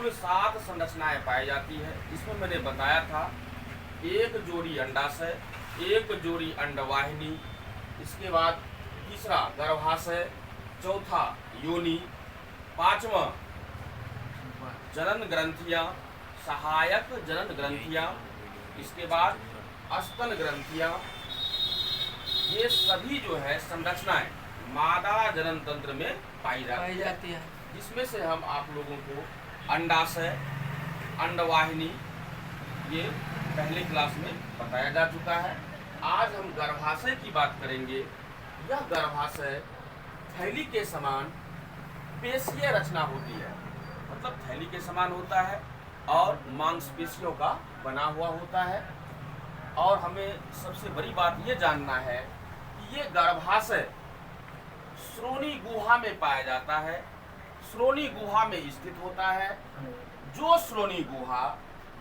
कुल 7 संरचनाएं पाई जाती है। इसमें मैंने बताया था एक जोड़ी अंडाशय, एक जोड़ी अंडवाहिनी, इसके बाद तीसरा गर्भाशय, चौथा योनि, पांचवा जनन ग्रंथियां, सहायक जनन ग्रंथियां, इसके बाद स्तन ग्रंथियां। ये सभी जो है संरचनाएं मादा जनन तंत्र में पाई जाती है, जिसमें से हम आप लोगों को अंडाशय, अंडवाहिनी ये पहले क्लास में बताया जा चुका है। आज हम गर्भाशय की बात करेंगे। यह गर्भाशय थैली के समान पेशीय रचना होती है, मतलब थैली के समान होता है और मांसपेशियों का बना हुआ होता है। और हमें सबसे बड़ी बात ये जानना है कि ये गर्भाशय श्रोणि गुहा में पाया जाता है, श्रोणि गुहा में स्थित होता है। जो श्रोणि गुहा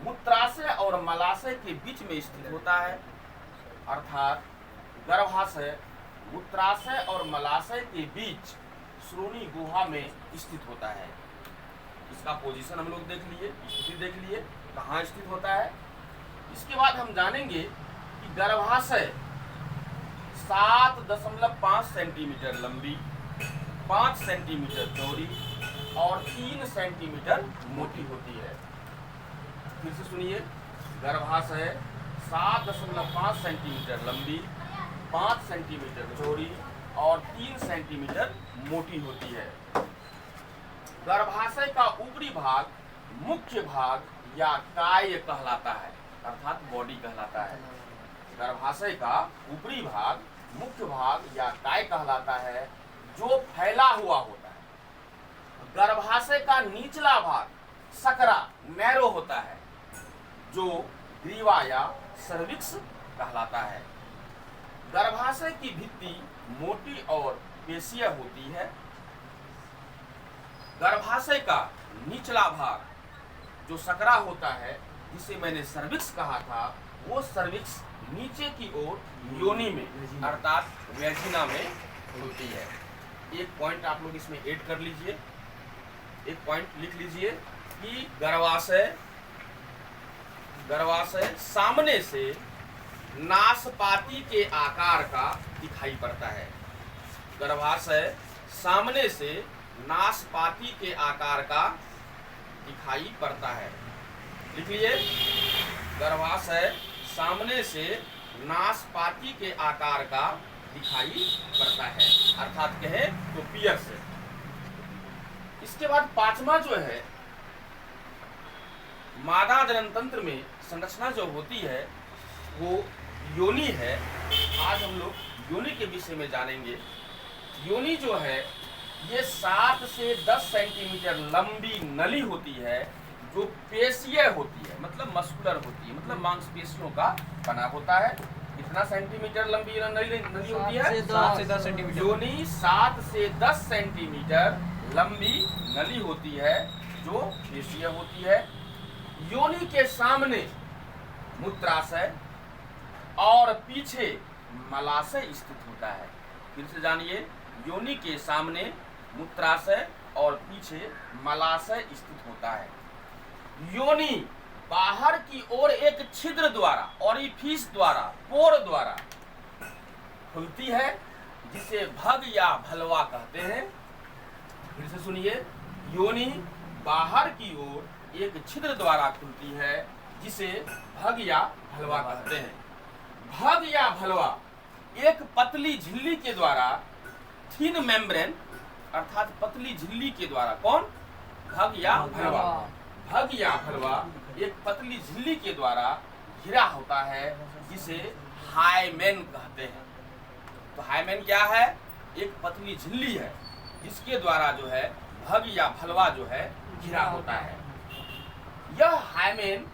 मूत्राशय और मलाशय के बीच में स्थित होता है, अर्थात गर्भाशय मूत्राशय और मलाशय के बीच श्रोणि गुहा में स्थित होता है। इसका पोजीशन हम लोग देख लिए, स्थिति देख लिए कहाँ स्थित होता है। इसके बाद हम जानेंगे कि गर्भाशय 7.5 सेंटीमीटर लंबी, 5 सेंटीमीटर चौड़ी और 3 सेंटीमीटर मोटी होती है। फिर से सुनिए, गर्भाशय 7.5 सेंटीमीटर लंबी, 5 सेंटीमीटर चौड़ी और 3 सेंटीमीटर मोटी होती है। गर्भाशय का ऊपरी भाग मुख्य भाग या काय कहलाता है, अर्थात बॉडी कहलाता है। गर्भाशय का ऊपरी भाग मुख्य भाग या काय कहलाता है, जो फैला हुआ होता है। गर्भाशय का निचला भाग सकरा नैरो होता है, जो ग्रीवा या सर्विक्स कहलाता है। गर्भाशय की भित्ति मोटी और पेशीय होती है। गर्भाशय का निचला भाग जो सकरा होता है, जिसे मैंने सर्विक्स कहा था, वो सर्विक्स नीचे की ओर योनि में अर्थात वेजिना में होती है। एक पॉइंट आप लोग इसमें ऐड कर लीजिए, एक पॉइंट लिख लीजिए कि गर्भाशय सामने से नाशपाती के आकार का दिखाई पड़ता है। गर्भाशय सामने से नाशपाती के आकार का दिखाई पड़ता है। लिख लीजिए, गर्भाशय सामने से नाशपाती के आकार का दिखाई पड़ता है, अर्थात कहे तो पियर से। इसके बाद पांचवा जो है, मादा जनन तंत्र में संरचना जो होती है वो योनि है। आज हम लोग योनि के विषय में जानेंगे। योनि जो है ये 7 से 10 सेंटीमीटर लंबी नली होती है, जो पेशीय होती है, मतलब मस्कुलर होती है, मतलब मांसपेशियों का बना होता है। कितना सेंटीमीटर लंबी नली होती है? 7 से 10 सेंटीमीटर। योनि 7 से 10 सेंटीमीटर लंबी नली होती है, जो पेशीय होती है। योनि के सामने मूत्राशय और पीछे मलाशय स्थित होता है। फिर से जानिए, योनि के सामने मूत्राशय और पीछे मलाशय स्थित होता है। योनि बाहर की ओर एक छिद्र द्वारा, ऑरिफिस द्वारा, पोर द्वारा खुलती है, जिसे भग या भलवा कहते हैं। फिर से सुनिए, योनि बाहर की ओर एक छिद्र द्वारा खुलती है, जिसे भग या भलवा कहते हैं। भग या भलवा एक पतली झिल्ली के द्वारा, थिन मेम्ब्रेन अर्थात पतली झिल्ली के द्वारा, कौन? भग या भलवा। भग या भलवा एक पतली झिल्ली के द्वारा घिरा होता है, जिसे हाइमेन कहते हैं। तो हाइमेन क्या है? एक पतली झिल्ली है, जिसके द्वारा जो है भग या भलवा जो है घिरा होता है। यह हाइमेन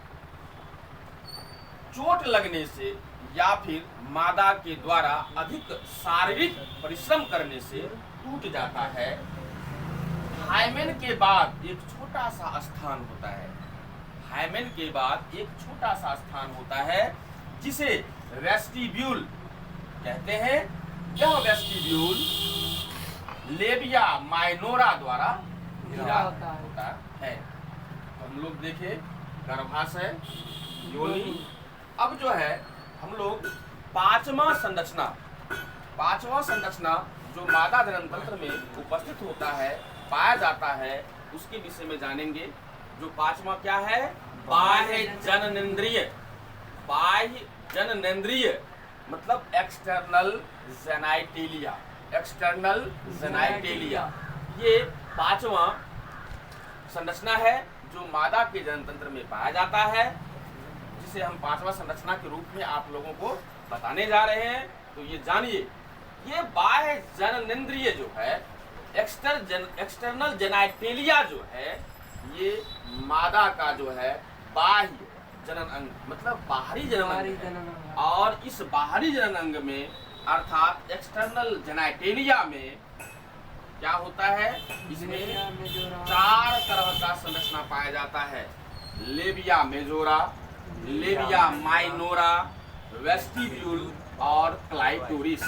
चोट लगने से या फिर मादा के द्वारा अधिक शारीरिक परिश्रम करने से टूट जाता है। हाइमेन के बाद एक छोटा सा स्थान होता है। हाइमेन के बाद एक छोटा सा स्थान होता है, जिसे वेस्टिब्यूल कहते हैं। यह वेस्टिब्यूल लेबिया माइनोरा द्वारा घिरा होता है। तो हम लोग देखे गर्भाशय, योनि। अब जो है हम लोग पांचवा संरचना जो मादा जनन तंत्र में उपस्थित होता है, पाया जाता है, उसके विषय में जानेंगे। जो पांचवा क्या है? बाह्य जननेंद्रिय। बाह्य जननेंद्रिय मतलब एक्सटर्नल जेनाइटेलिया। एक्सटर्नल जेनाइटेलिया ये पांचवा संरचना है जो मादा के जनन तंत्र में पाया जाता है, जिसे हम पांचवा संरचना के रूप में आप लोगों को बताने जा रहे हैं। तो ये जानिए, ये बाह्य जननेंद्रिय जो है, एक्सटर्नल जेनाइटेलिया जो है, ये मादा का जो है बाह्य जनन अंग मतलब बाहरी जनन अंग है। और इस बाहरी जनन अंग में अर्थात एक्सटर्नल जेनाइटेलिया में क्या होता है? इसमें 4 तरह का संरचना पाया जाता है। Labia majora, labia minora, vestibule और क्लाइटोरिस।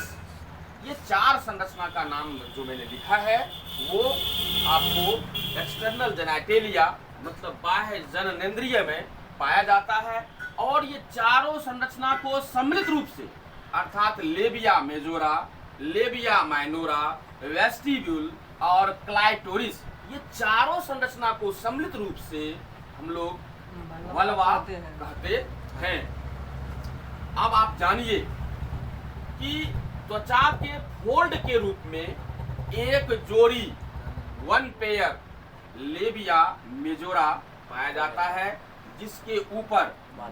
ये 4 संरचना का नाम जो मैंने लिखा है वो आपको एक्सटर्नल जेनाइटेलिया मतलब बाह्य जननेंद्रिय में पाया जाता है। और ये चारों संरचना को सम्मिलित रूप से अर्थात labia majora, labia minora, vestibule और क्लाइटोरिस, ये चारों संरचना को सम्मिलित रूप से हम लोग वल्वा कहते हैं। अब आप जानिए कि त्वचा के फोल्ड के रूप में एक जोड़ी 1 पेयर लेबिया मेजोरा पाया जाता है, जिसके ऊपर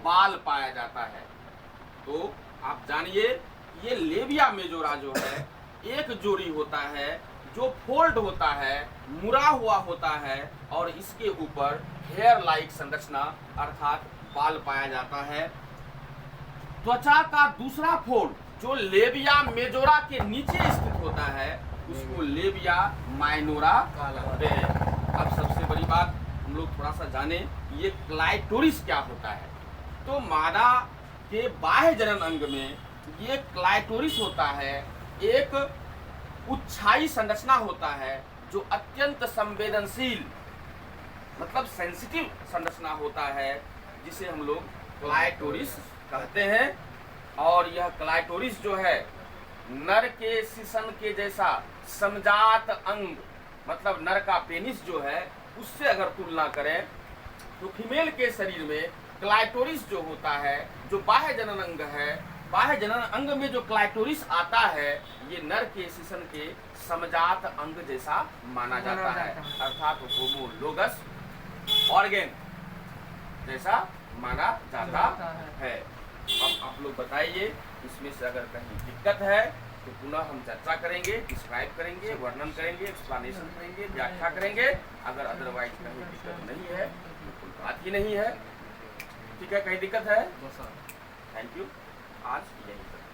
बाल पाया जाता है। तो आप जानिए ये लेबिया मेजोरा जो है एक जोड़ी होता है जो फोल्ड होता है, मुड़ा हुआ होता है, और इसके ऊपर हेयर लाइक संरचना अर्थात बाल पाया जाता है। त्वचा का दूसरा फोल्ड जो लेबिया मेजोरा के नीचे स्थित होता है उसको लेबिया माइनोरा कहते हैं। अब सबसे बड़ी बात हम लोग थोड़ा सा जाने, ये क्लाइटोरिस क्या होता है। तो मादा के बाह्य जनन अंग में ये क्लाइटोरिस होता है, एक उच्छाई संरचना होता है जो अत्यंत संवेदनशील मतलब सेंसिटिव संरचना होता है, जिसे हम लोग क्लाइटोरिस कहते हैं। और यह क्लाइटोरिस जो है नर के शिशन के जैसा समजात अंग मतलब नर का पेनिस जो है उससे अगर तुलना करें तो फीमेल के शरीर में क्लाइटोरिस जो होता है, जो बाह्य जनन अंग है, बाह्य जनन अंग में जो क्लाइटोरिस आता है ये नर के शिशन के समजात अंग जैसा माना जाता है, अर्थात होमोलोगस ऑर्गेन जैसा माना जाता है। अब आप लोग बताइए, इसमें से अगर कहीं दिक्कत है तो पुनः हम चर्चा करेंगे, डिस्क्राइब करेंगे, वर्णन करेंगे, एक्सप्लेनेशन करेंगे, व्याख्या करेंगे। अगर अदरवाइज कहीं दिक्कत नहीं है तो कोई बात ही नहीं है। ठीक है, कहीं दिक्कत है? थैंक यू, आज यही तक।